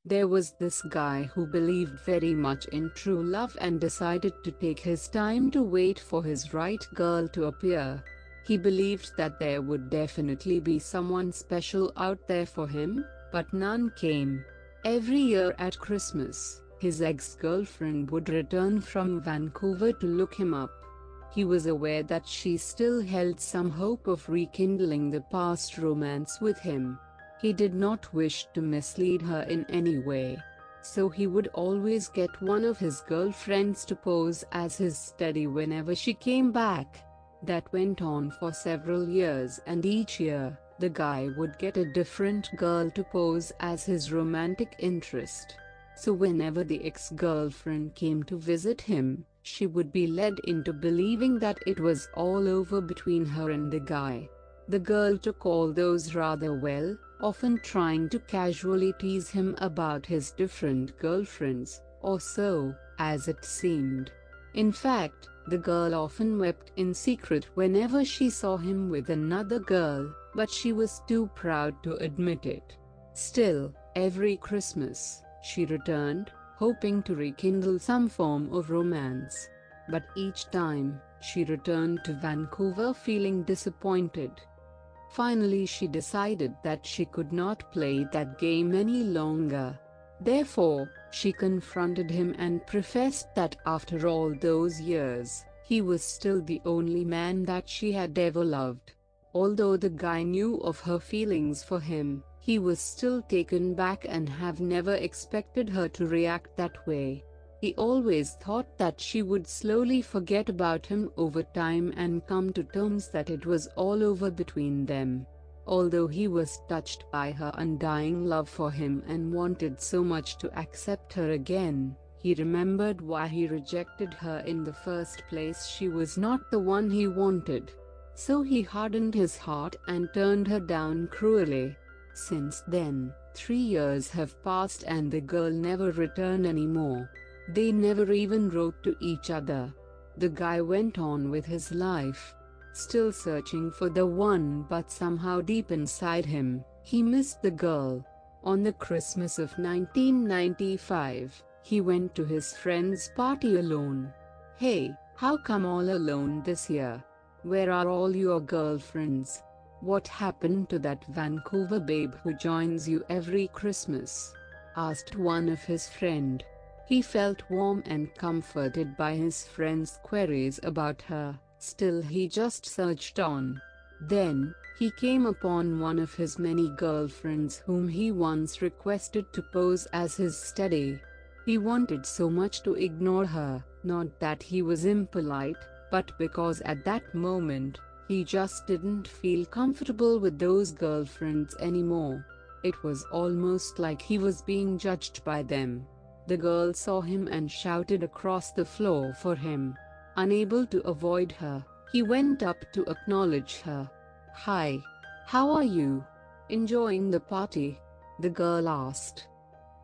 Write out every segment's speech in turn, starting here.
There was this guy who believed very much in true love and decided to take his time to wait for his right girl to appear. He believed that there would definitely be someone special out there for him, but none came. Every year at Christmas, his ex-girlfriend would return from Vancouver to look him up. He was aware that she still held some hope of rekindling the past romance with him. He did not wish to mislead her in any way. So he would always get one of his girlfriends to pose as his steady whenever she came back. That went on for several years, and each year, the guy would get a different girl to pose as his romantic interest. So whenever the ex-girlfriend came to visit him, she would be led into believing that it was all over between her and the guy. The girl took all those rather well, often trying to casually tease him about his different girlfriends, or so, as it seemed. In fact, the girl often wept in secret whenever she saw him with another girl, but she was too proud to admit it. Still, every Christmas, she returned, hoping to rekindle some form of romance. But each time, she returned to Vancouver feeling disappointed. Finally, she decided that she could not play that game any longer. Therefore, she confronted him and professed that after all those years, he was still the only man that she had ever loved. Although the guy knew of her feelings for him, he was still taken back and have never expected her to react that way. He always thought that she would slowly forget about him over time and come to terms that it was all over between them. Although he was touched by her undying love for him and wanted so much to accept her again, he remembered why he rejected her in the first place. She was not the one he wanted. So he hardened his heart and turned her down cruelly. Since then, 3 years have passed and the girl never returned anymore. They never even wrote to each other. The guy went on with his life, still searching for the one, but somehow deep inside him, he missed the girl. On the Christmas of 1995, he went to his friend's party alone. "Hey, how come all alone this year? Where are all your girlfriends? What happened to that Vancouver babe who joins you every Christmas?" asked one of his friend. He felt warm and comforted by his friend's queries about her. Still, he just surged on. Then, he came upon one of his many girlfriends whom he once requested to pose as his steady. He wanted so much to ignore her, not that he was impolite, but because at that moment, he just didn't feel comfortable with those girlfriends anymore. It was almost like he was being judged by them. The girl saw him and shouted across the floor for him. Unable to avoid her, he went up to acknowledge her. "Hi. How are you? Enjoying the party?" the girl asked.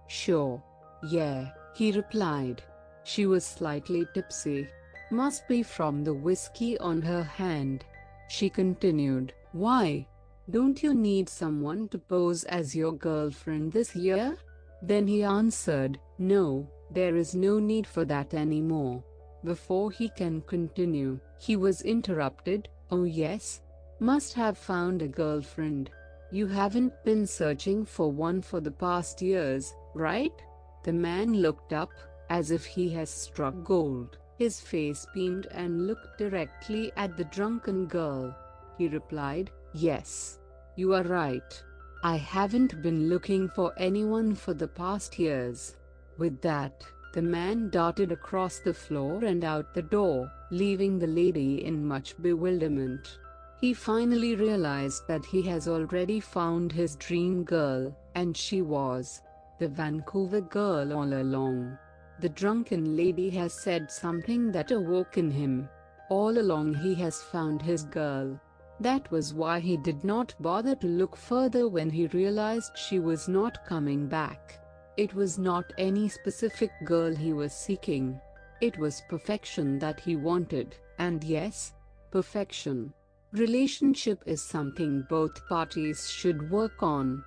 "Sure. Yeah," he replied. She was slightly tipsy. Must be from the whiskey on her hand. She continued, "Why? Don't you need someone to pose as your girlfriend this year?" Then he answered, "No, there is no need for that anymore." Before he can continue, he was interrupted. "Oh yes? Must have found a girlfriend. You haven't been searching for one for the past years, right?" The man looked up, as if he has struck gold. His face beamed and looked directly at the drunken girl. He replied, "Yes. You are right. I haven't been looking for anyone for the past years." With that, the man darted across the floor and out the door, leaving the lady in much bewilderment. He finally realized that he has already found his dream girl, and she was the Vancouver girl all along. The drunken lady has said something that awoke in him. All along he has found his girl. That was why he did not bother to look further when he realized she was not coming back. It was not any specific girl he was seeking. It was perfection that he wanted, and yes, perfection. Relationship is something both parties should work on.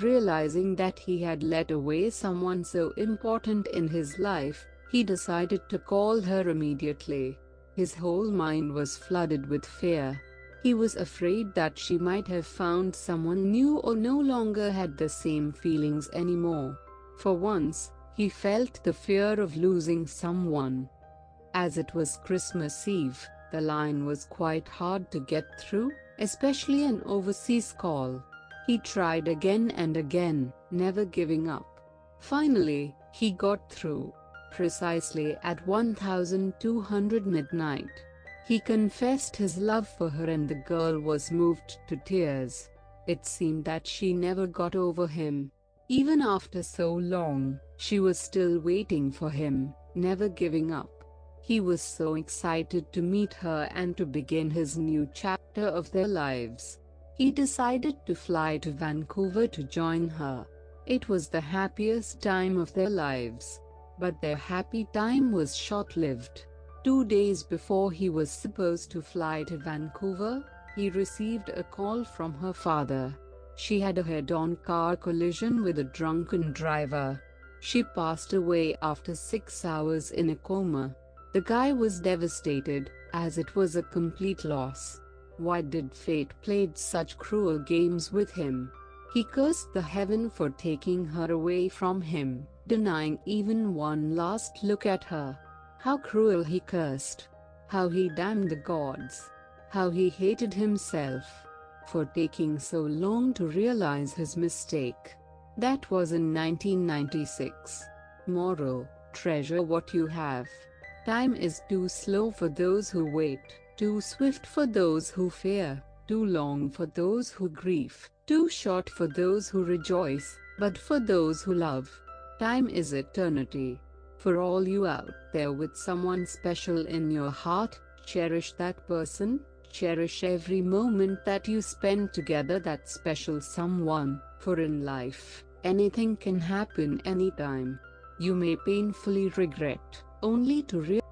Realizing that he had let away someone so important in his life, he decided to call her immediately. His whole mind was flooded with fear. He was afraid that she might have found someone new or no longer had the same feelings anymore. For once, he felt the fear of losing someone. As it was Christmas Eve, the line was quite hard to get through, especially an overseas call. He tried again and again, never giving up. Finally, he got through. Precisely at 1200 midnight. He confessed his love for her and the girl was moved to tears. It seemed that she never got over him. Even after so long, she was still waiting for him, never giving up. He was so excited to meet her and to begin his new chapter of their lives. He decided to fly to Vancouver to join her. It was the happiest time of their lives. But their happy time was short-lived. 2 days before he was supposed to fly to Vancouver, he received a call from her father. She had a head-on car collision with a drunken driver. She passed away after 6 hours in a coma. The guy was devastated, as it was a complete loss. Why did fate play such cruel games with him? He cursed the heaven for taking her away from him, denying even one last look at her. How cruel he cursed. How he damned the gods. How he hated himself for taking so long to realize his mistake. That was in 1996. Moral: treasure what you have. Time is too slow for those who wait, too swift for those who fear, too long for those who grieve, too short for those who rejoice, but for those who love, time is eternity. For all you out there with someone special in your heart, cherish that person, cherish every moment that you spend together that special someone, for in life, anything can happen anytime. You may painfully regret, only to realize